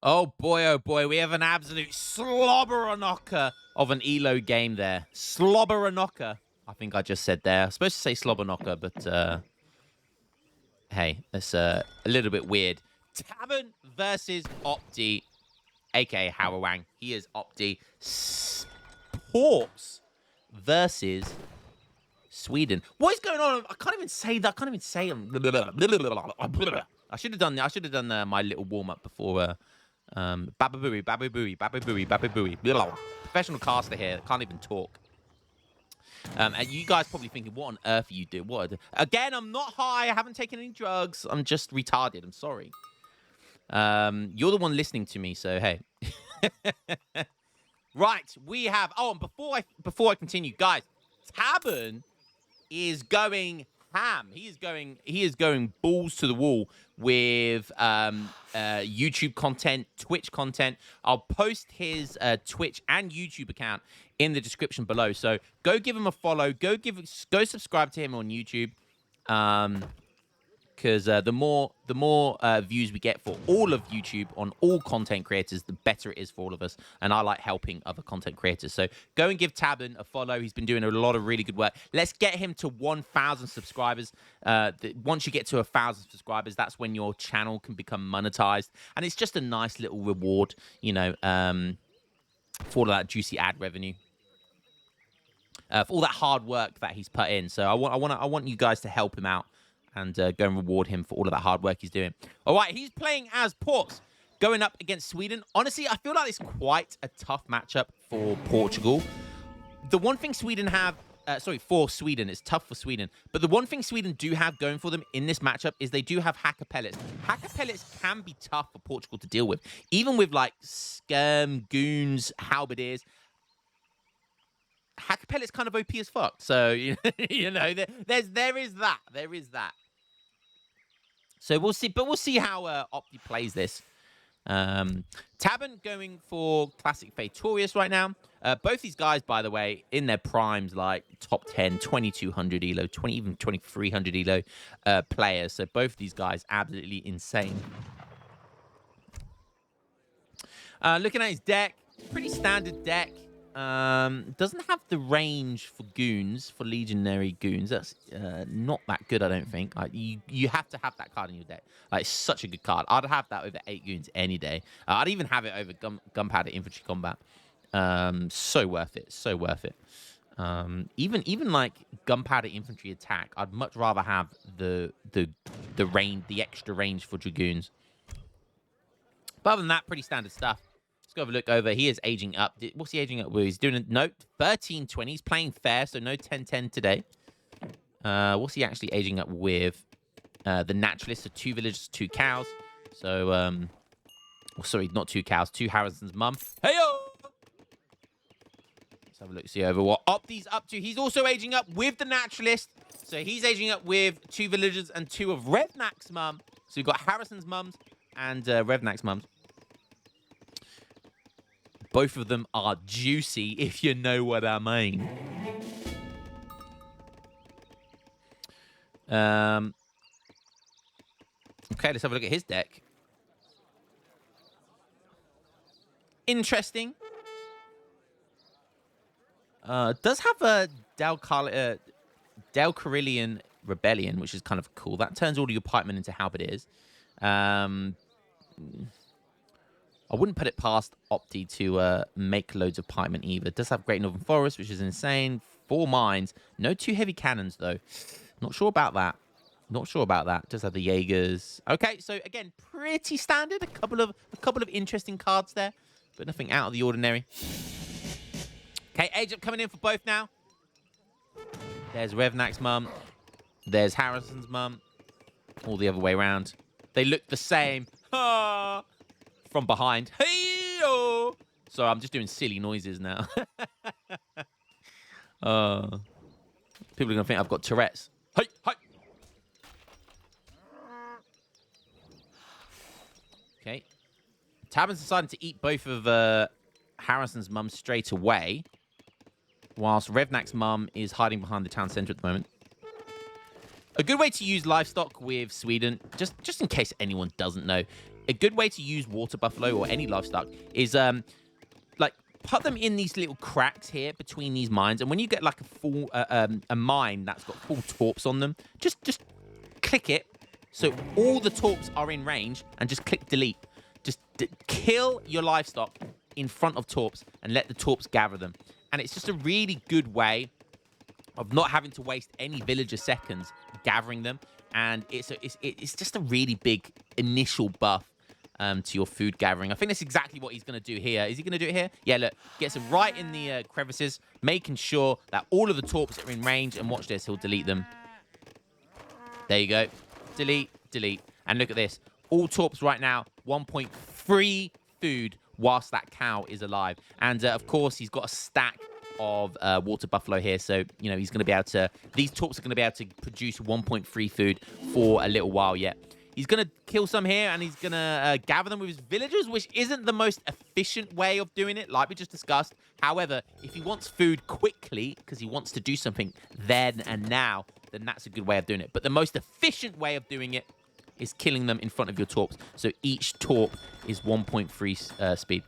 Oh boy, we have an absolute slobber-a-knocker of an ELO game there. Slobber-a-knocker. I think I just said there. I was supposed to say slobber-knocker, but hey, that's a little bit weird. Tabern versus Opti, aka Howawang. He is Opti. Torps versus Sweden. What is going on? I can't even say that. I can't even say I should have done. I should have done my little warm up before. Bababooey, bababooey, bababooey, bababooey. Professional caster here. Can't even talk. And you guys probably thinking, what on earth are you doing? What? Again, I'm not high. I haven't taken any drugs. I'm just retarded. I'm sorry. You're the one listening to me, so hey. Right, we have. Oh, and before I continue, guys, Tabern is going ham. He is going balls to the wall with YouTube content, Twitch content. I'll post his Twitch and YouTube account in the description below. So go give him a follow. Go subscribe to him on YouTube. Because the more views we get for all of YouTube on all content creators, the better it is for all of us. And I like helping other content creators. So go and give Tabern a follow. He's been doing a lot of really good work. Let's get him to 1,000 subscribers. Once you get to 1,000 subscribers, that's when your channel can become monetized. And it's just a nice little reward, you know, for all that juicy ad revenue. For all that hard work that he's put in. So I want you guys to help him out. And go and reward him for all of that hard work he's doing. All right, he's playing as Porks, going up against Sweden. Honestly, I feel like it's quite a tough matchup for Portugal. The one thing Sweden have... for Sweden. It's tough for Sweden. But the one thing Sweden do have going for them in this matchup is they do have hacker pellets. Hacker pellets can be tough for Portugal to deal with. Even with, like, goons, halberdiers. Hacker pellets kind of OP as fuck. So, you know, there is that. There is that. So we'll see, but we'll see how Opti plays this. Tabern going for Classic Fatorius right now. Both these guys, by the way, in their primes, like top 10, 2,200 elo, even 2,300 elo players. So both these guys, absolutely insane. Looking at his deck, pretty standard deck. Doesn't have the range for goons, for legionary goons. That's not that good, I don't think. Like, you have to have that card in your deck. Like, it's such a good card. I'd have that over 8 goons any day. I'd even have it over gunpowder infantry combat. So worth it. So worth it. Even like gunpowder infantry attack, I'd much rather have the range, the extra range for dragoons. But other than that, pretty standard stuff. Go have a look over. He is aging up. What's he aging up with? He's doing a note 13-20. He's playing fair, so no 10-10 today. What's he actually aging up with? The naturalist, so 2 villagers, 2 cows. So, sorry, not 2 cows, 2 Harrison's mum. Hey-yo! Let's have a look, see over what Opti's up to. He's also aging up with the naturalist. So he's aging up with 2 villagers and 2 of Revnak's mum. So we've got Harrison's mums and Revnak's mums. Both of them are juicy, if you know what I mean. Okay, let's have a look at his deck. Interesting. Does have a Delcarillion Rebellion, which is kind of cool. That turns all of your pikemen into halberdiers. I wouldn't put it past Opti to make loads of pikemen either. It does have Great Northern Forest, which is insane. 4 mines. No 2 heavy cannons, though. Not sure about that. Not sure about that. Does have the Jaegers. Okay, so again, pretty standard. A couple of interesting cards there, but nothing out of the ordinary. Okay, age up coming in for both now. There's Revnak's mum. There's Harrison's mum. All the other way around. They look the same. Ah! From behind. Hey-oh! Sorry, I'm just doing silly noises now. People are going to think I've got Tourette's. Hey, hey! Okay. Tabern's decided to eat both of Harrison's mums straight away, whilst Revnak's mum is hiding behind the town centre at the moment. A good way to use livestock with Sweden, just in case anyone doesn't know, a good way to use water buffalo or any livestock is like put them in these little cracks here between these mines, and when you get like a full a mine that's got full torps on them, just click it so all the torps are in range, and just click delete. Just kill your livestock in front of torps and let the torps gather them. And it's just a really good way of not having to waste any villager seconds gathering them. And it's just a really big initial buff to your food gathering. I think that's exactly what he's going to do here. Is he going to do it here? Yeah, look. Gets them right in the crevices, making sure that all of the torps are in range. And watch this. He'll delete them. There you go. Delete, delete. And look at this. All torps right now, 1.3 food whilst that cow is alive. And, of course, he's got a stack of water buffalo here. So, you know, he's going to be able to... These torps are going to be able to produce 1.3 food for a little while yet. He's going to kill some here, and he's going to gather them with his villagers, which isn't the most efficient way of doing it, like we just discussed. However, if he wants food quickly, because he wants to do something then and now, then that's a good way of doing it. But the most efficient way of doing it is killing them in front of your torps. So each torp is 1.3 speed.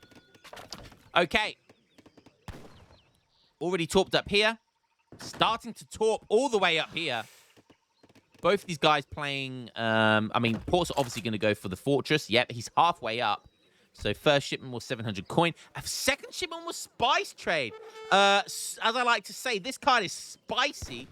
Okay. Already torped up here. Starting to torp all the way up here. Both these guys playing... I mean, Port's obviously going to go for the fortress. Yep, he's halfway up. So first shipment was 700 coin. A second shipment was spice trade. As I like to say, this card is spicy.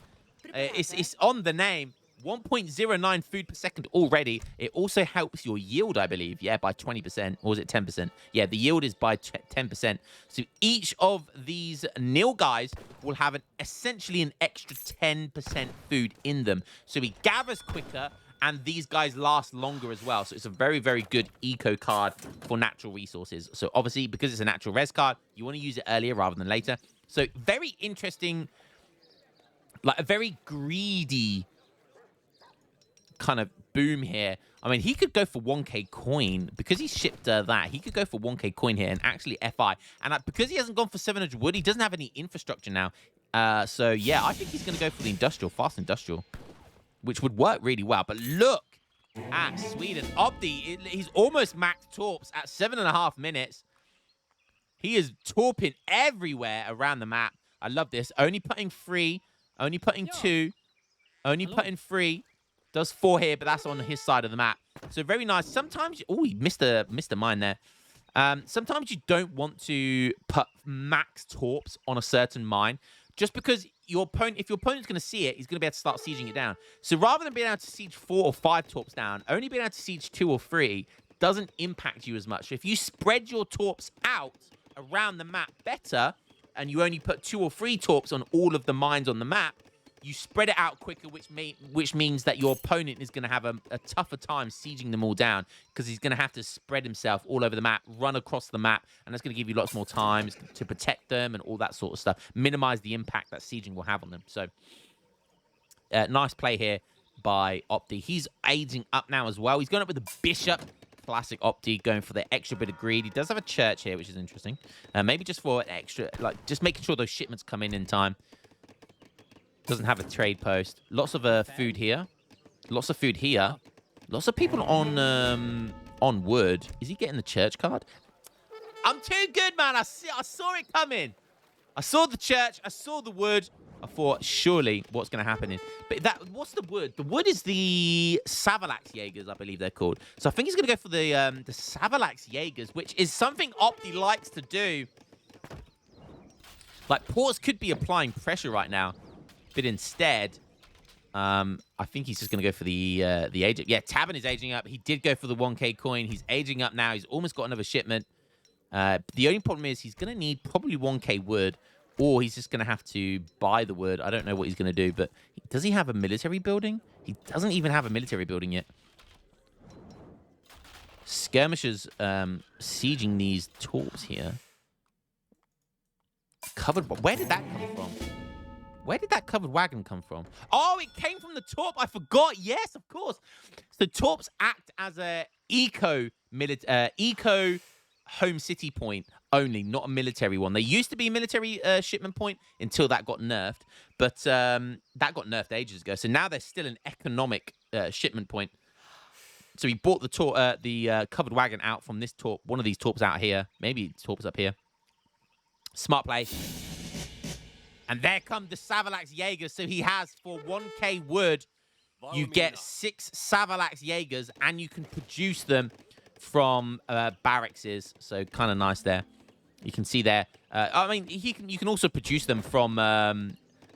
It's on the name. 1.09 food per second already. It also helps your yield, I believe. Yeah, by 20%. Or was it 10%? Yeah, the yield is by 10%. So each of these nil guys will have essentially an extra 10% food in them. So he gathers quicker, and these guys last longer as well. So it's a very, very good eco card for natural resources. So obviously, because it's a natural res card, you want to use it earlier rather than later. So very interesting, like a very greedy kind of boom here. I mean, he could go for 1k coin because he shipped that. He could go for 1k coin here and actually FI. And because he hasn't gone for 700 wood, he doesn't have any infrastructure now. So yeah, I think he's going to go for the industrial, fast industrial, which would work really well. But look at Sweden. Opti, he's almost maxed torps at 7.5 minutes. He is torping everywhere around the map. I love this. Only putting 3, only putting 2, only putting 3. Does 4 here, but that's on his side of the map. So very nice. Sometimes... Oh, he missed a mine there. Sometimes you don't want to put max torps on a certain mine, just because your opponent, if your opponent's going to see it, he's going to be able to start sieging it down. So rather than being able to siege 4 or 5 torps down, only being able to siege 2 or 3 doesn't impact you as much. So if you spread your torps out around the map better, and you only put 2 or 3 torps on all of the mines on the map, you spread it out quicker, which means that your opponent is going to have a tougher time sieging them all down, because he's going to have to spread himself all over the map, run across the map, and that's going to give you lots more time to protect them and all that sort of stuff. Minimize the impact that sieging will have on them. So, nice play here by Opti. He's aging up now as well. He's going up with the Bishop. Classic Opti, going for the extra bit of greed. He does have a church here, which is interesting. Maybe just for an extra, like, just making sure those shipments come in time. Doesn't have a trade post. Lots of food here. Lots of food here. Lots of people on wood. Is he getting the church card? I'm too good, man. I saw it coming. I saw the church. I saw the wood. I thought, surely, what's going to happen is... But what's the wood? The wood is the Savalax Jaegers, I believe they're called. So I think he's going to go for the Savalax Jaegers, which is something Opti likes to do. Like, Ports could be applying pressure right now. But instead, I think he's just going to go for the aging. Yeah, Tabin is aging up. He did go for the 1k coin. He's aging up now. He's almost got another shipment. The only problem is he's going to need probably 1k wood, or he's just going to have to buy the wood. I don't know what he's going to do, but does he have a military building? He doesn't even have a military building yet. Skirmishes sieging these torps here. Covered... Where did that come from? Where did that covered wagon come from? Oh, it came from the Torp. I forgot. Yes, of course. So Torps act as a eco home city point only, not a military one. They used to be a military shipment point until that got nerfed. But that got nerfed ages ago. So now they're still an economic shipment point. So he bought the covered wagon out from this Torp. One of these Torps out here. Maybe Torp's up here. Smart play. And there come the Savalax Jaegers. So he has, for 1k wood, you get 6 Savalax Jaegers, and you can produce them from barracks. So kind of nice there. You can see there. I mean, you can also produce them from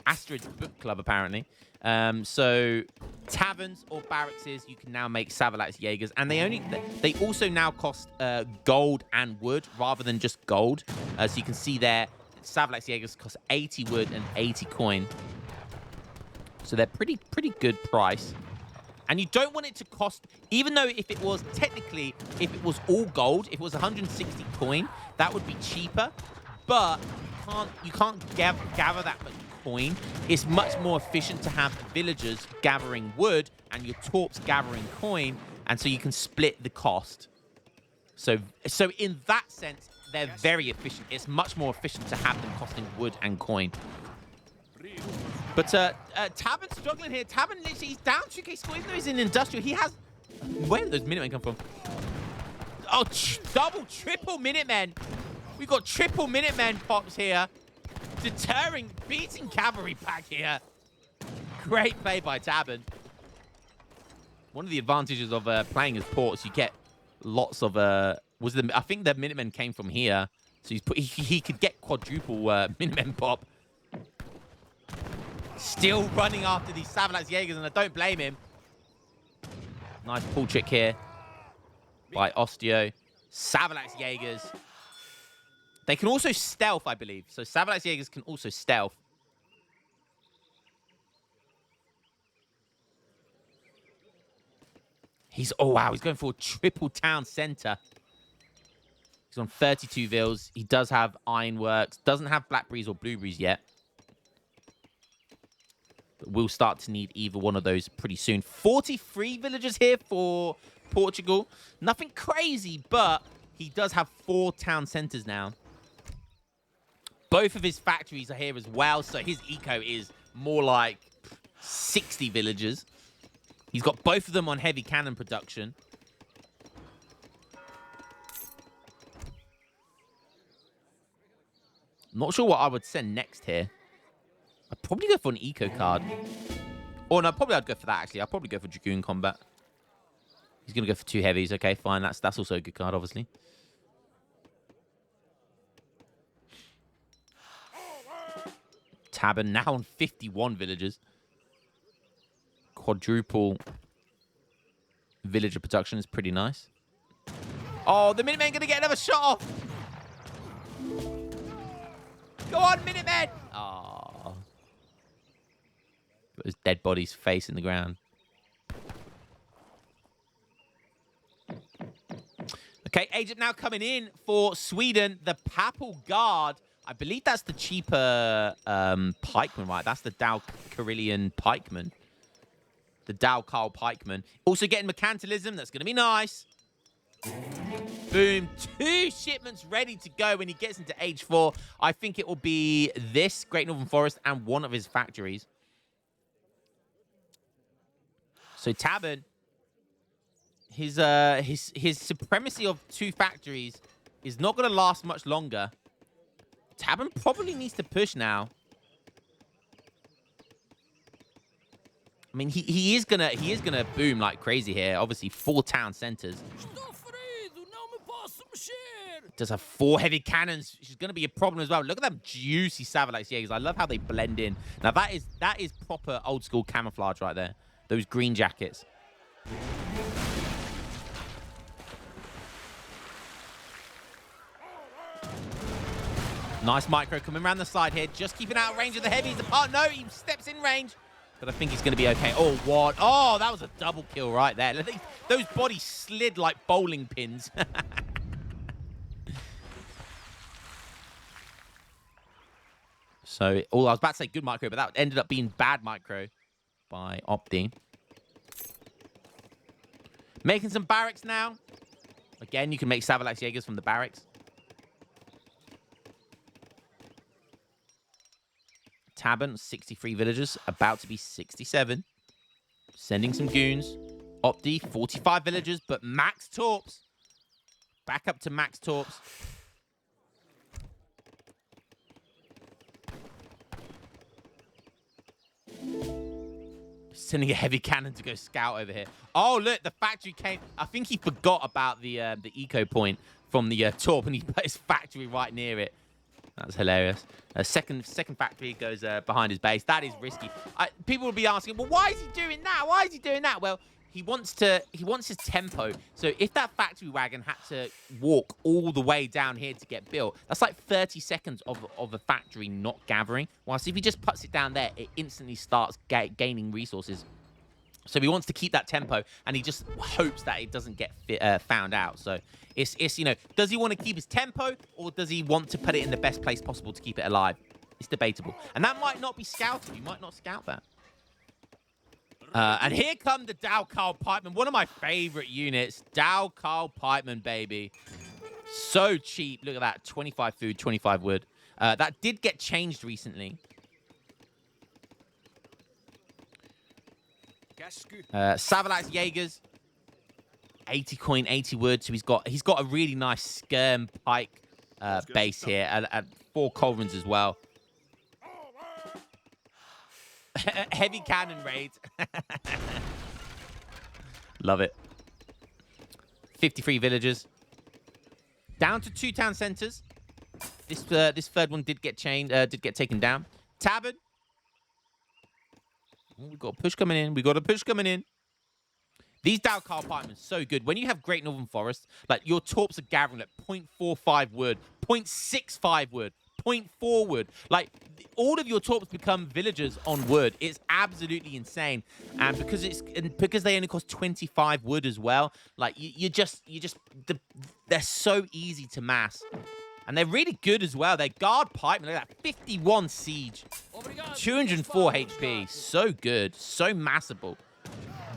Astrid's Book Club, apparently. So taverns or barracks, you can now make Savalax Jaegers, and they also now cost gold and wood rather than just gold. So you can see there, Savalax Jaegers cost 80 wood and 80 coin. So they're pretty good price. And you don't want it to cost, even though if it was all gold, if it was 160 coin, that would be cheaper. But you can't gather that much coin. It's much more efficient to have villagers gathering wood and your Torps gathering coin, and so you can split the cost. So in that sense, they're very efficient. It's much more efficient to have them costing wood and coin. But Tabern's struggling here. Tabern literally, he's down 2k score, even though he's in industrial. He has... Where did those Minutemen come from? Oh, double, triple Minutemen. We've got triple Minutemen pops here. Deterring, beating cavalry pack here. Great play by Tabern. One of the advantages of playing as ports, you get lots of... I think the Minutemen came from here. So he could get quadruple Minutemen pop. Still running after these Savalax Jaegers, and I don't blame him. Nice pull trick here by Osteo. Savalax Jaegers. They can also stealth, I believe. So Savalax Jaegers can also stealth. Oh wow, he's going for a triple town center. He's on 32 vils. He does have ironworks. Doesn't have blackberries or blueberries yet. But we'll start to need either one of those pretty soon. 43 villagers here for Portugal. Nothing crazy, but he does have 4 town centers now. Both of his factories are here as well, so his eco is more like 60 villagers. He's got both of them on heavy cannon production. Not sure what I would send next here. I'd probably go for an eco card. Or no, probably I'd go for that, actually. I'd probably go for Dragoon Combat. He's going to go for 2 heavies. Okay, fine. That's also a good card, obviously. Tabern now on 51 villagers. Quadruple villager production is pretty nice. Oh, the Minutemen going to get another shot off. Go on, Minutemen! Oh. Got his dead body's face in the ground. Okay, Egypt now coming in for Sweden. The Papal Guard. I believe that's the cheaper pikeman, right? That's the Dow Carillion pikeman. The Dow Carl pikeman. Also getting mercantilism. That's going to be nice. Boom. 2 shipments ready to go when he gets into age 4. I think it will be this Great Northern Forest and one of his factories. So Tabern, his supremacy of 2 factories is not going to last much longer. Tabern probably needs to push now. I mean, he is gonna boom like crazy here. Obviously, 4 town centers. Does have 4 heavy cannons, which is going to be a problem as well. Look at them juicy Savalax Jaegers. I love how they blend in. Now, that is proper old school camouflage right there. Those green jackets. Nice micro coming around the side here. Just keeping out of range of the heavies. Apart, no, he steps in range. But I think he's going to be okay. Oh, what? Oh, that was a double kill right there. Those bodies slid like bowling pins. So, I was about to say good micro, but that ended up being bad micro by Opti. Making some barracks now. Again, you can make Savalax Jaegers from the barracks. Tabern, 63 villagers, about to be 67. Sending some goons. Opti, 45 villagers, but max Torps. Back up to max Torps. Sending a heavy cannon to go scout over here. Oh, look, the factory came. I think he forgot about the eco point from the Torp, and he put his factory right near it. That's hilarious. Second factory goes behind his base. That is risky. People will be asking, well, why is he doing that? Why is he doing that? Well, he wants his tempo. So if that factory wagon had to walk all the way down here to get built, that's like 30 seconds of a factory not gathering. Whilst if he just puts it down there, it instantly starts gaining resources. So he wants to keep that tempo, and he just hopes that it doesn't get found out. So it's you know, does he want to keep his tempo, or does he want to put it in the best place possible to keep it alive? It's debatable. And that might not be scouted. You might not scout that. And here come the Dowcarl Pikemen, one of my favorite units. Dowcarl Pikemen, baby. So cheap. Look at that. 25 food, 25 wood. That did get changed recently. Savalax Jaegers. 80 coin, 80 wood. So he's got a really nice skirm pike base here. And 4 culverins as well. Heavy cannon raids. Love it. 53 villagers. Down to 2 town centers. This third one did get taken down. Tavern. We got a push coming in. We got a push coming in. These Dowcarl Pikemen are so good. When you have Great Northern Forest, like your Torps are gathering at 0.45 wood, 0.65 wood, 0.4 wood. Like all of your Torps become villagers on wood. It's absolutely insane. And because they only cost 25 wood as well, like they're so easy to mass. And they're really good as well. They guard pikemen. Look at that. 51 siege. 204 HP. So good. So massable.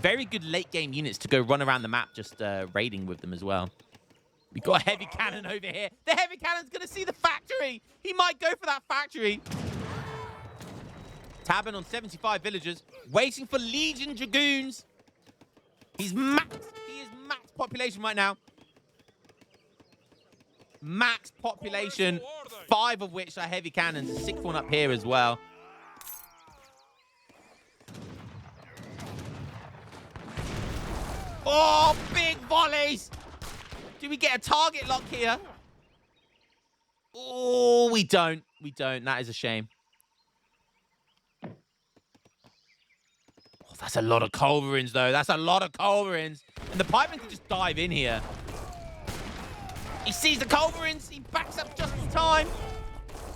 Very good late game units to go run around the map just raiding with them as well. We've got a heavy cannon over here. The heavy cannon's going to see the factory. He might go for that factory. Tabin on 75 villagers. Waiting for Legion Dragoons. He is max population right now. Max population. 5 of which are heavy cannons. A 6th one up here as well. Oh, big volleys. Do we get a target lock here? Oh, we don't. We don't. That is a shame. Oh, that's a lot of culverins, though. That's a lot of culverins. And the pikeman can just dive in here. He sees the culverins. He backs up just in time.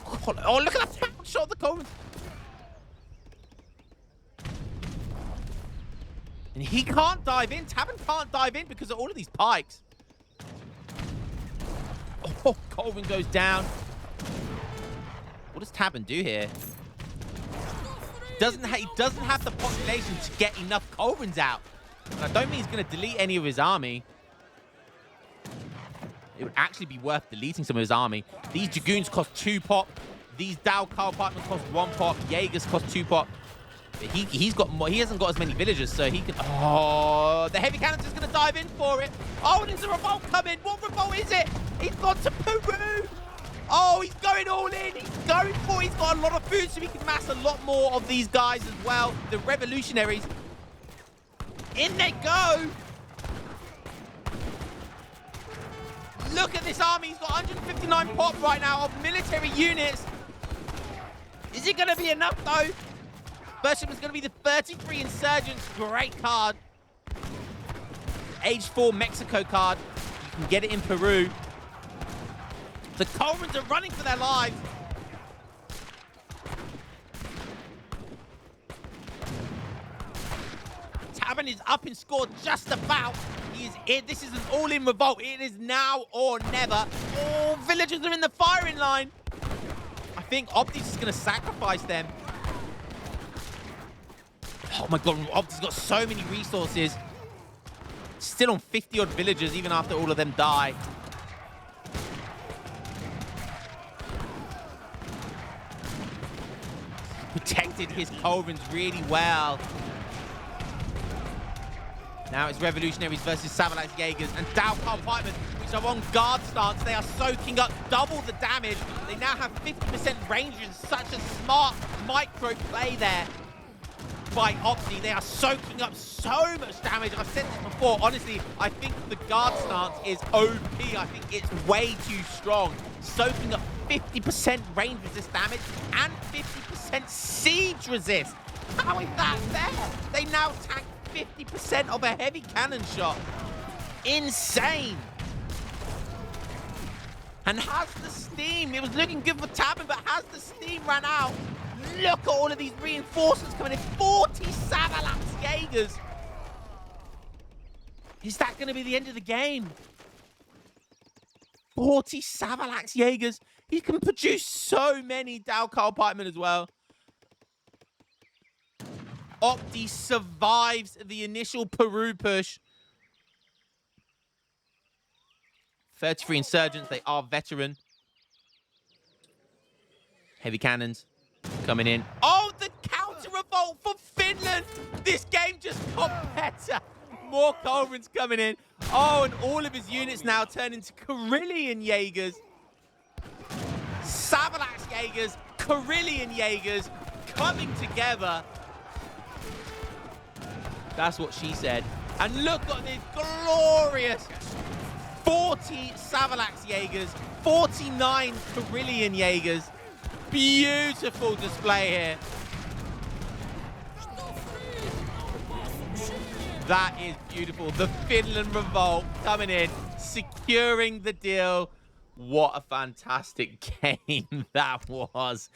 Oh, look at that shot of the culverins. And he can't dive in. Tabin can't dive in because of all of these pikes. Oh, Colvin goes down. What does Tabin do here? He doesn't have the population to get enough Colvins out. And I don't mean he's going to delete any of his army. It would actually be worth deleting some of his army. These Dragoons cost 2 pop. These Dowcarl Pikemen cost 1 pop. Jaegers cost 2 pop. But he hasn't got as many villagers, so he can... Oh, the heavy cannon's just going to dive in for it. Oh, and there's a revolt coming. What revolt is it? He's gone to Peru. Oh, he's going all in. He's going for it. He's got a lot of food, so he can mass a lot more of these guys as well. The revolutionaries. In they go. Look at this army. He's got 159 pop right now of military units. Is it going to be enough, though? First ship is going to be the 33 Insurgents. Great card. Age 4 Mexico card. You can get it in Peru. The Colrans are running for their lives. Tavern is up in score just about. This is an all-in revolt. It is now or never. Oh, villagers are in the firing line. I think Opti's is going to sacrifice them. Oh my god, Opti's got so many resources. Still on 50-odd villagers even after all of them die. Protected his Colvins really well. Now it's Revolutionaries versus Savalax Jaegers and Dalkar Pikemen, which are on guard stance. They are soaking up double the damage. They now have 50% range in such a smart micro play there by Opti. They are soaking up so much damage. I've said this before. Honestly, I think the guard stance is OP. I think it's way too strong. Soaking up 50% range resist damage and 50% siege resist. How is that fair? They now tank 50% of a heavy cannon shot. Insane. And has the steam. It was looking good for Tabin, but has the steam ran out? Look at all of these reinforcements coming in. 40 Savalax Jaegers. Is that going to be the end of the game? 40 Savalax Jaegers. He can produce so many Dalkar Pikemen as well. Opti survives the initial Peru push. 33 insurgents. They are veteran. Heavy cannons coming in. Oh, the counter revolt for Finland. This game just got better. More Culverins coming in. Oh, and all of his units now turn into Karillion Jaegers. Savalax Jaegers, Karillion Jaegers coming together. That's what she said. And look at this glorious 40 Savalax Jaegers, 49 Karillion Jaegers. Beautiful display here. That is beautiful. The Finland revolt coming in, securing the deal. What a fantastic game that was.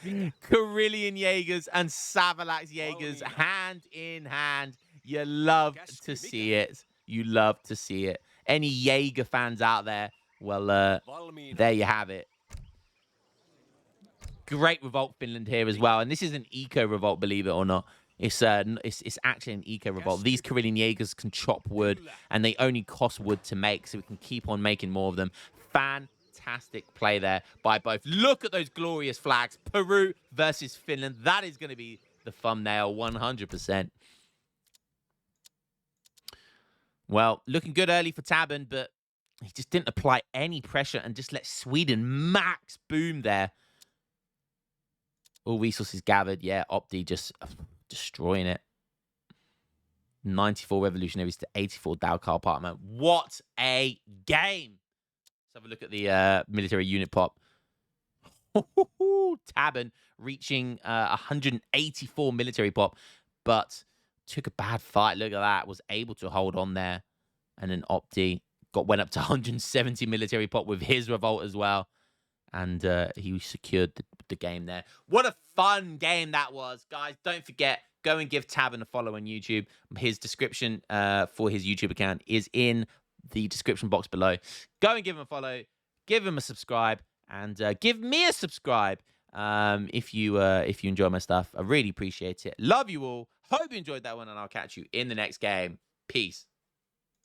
Karillion Jaegers and Savalax Jaegers hand in hand. You love to see it. You love to see it. Any Jaeger fans out there, well, there you have it. Great revolt Finland here as well. And this is an eco revolt, believe it or not. It's actually an eco revolt. These Karillion Jaegers can chop wood, and they only cost wood to make, so we can keep on making more of them. Fantastic play there by both. Look at those glorious flags. Peru versus Finland. That is going to be the thumbnail 100%. Well, looking good early for Tabin, but he just didn't apply any pressure and just let Sweden max boom there. All resources gathered. Yeah, Opti just destroying it. 94 Revolutionaries to 84 Dalkar Pikemen. What a game! Let's have a look at the military unit pop. Tabin reaching 184 military pop, but took a bad fight. Look at that. Was able to hold on there. And then Opti went up to 170 military pop with his revolt as well. And he secured the game there. What a fun game that was. Guys, don't forget, go and give Tabin a follow on YouTube. His description for his YouTube account is in the description box below. Go and give him a follow. Give him a subscribe. And give me a subscribe if you enjoy my stuff. I really appreciate it. Love you all. Hope you enjoyed that one. And I'll catch you in the next game. Peace.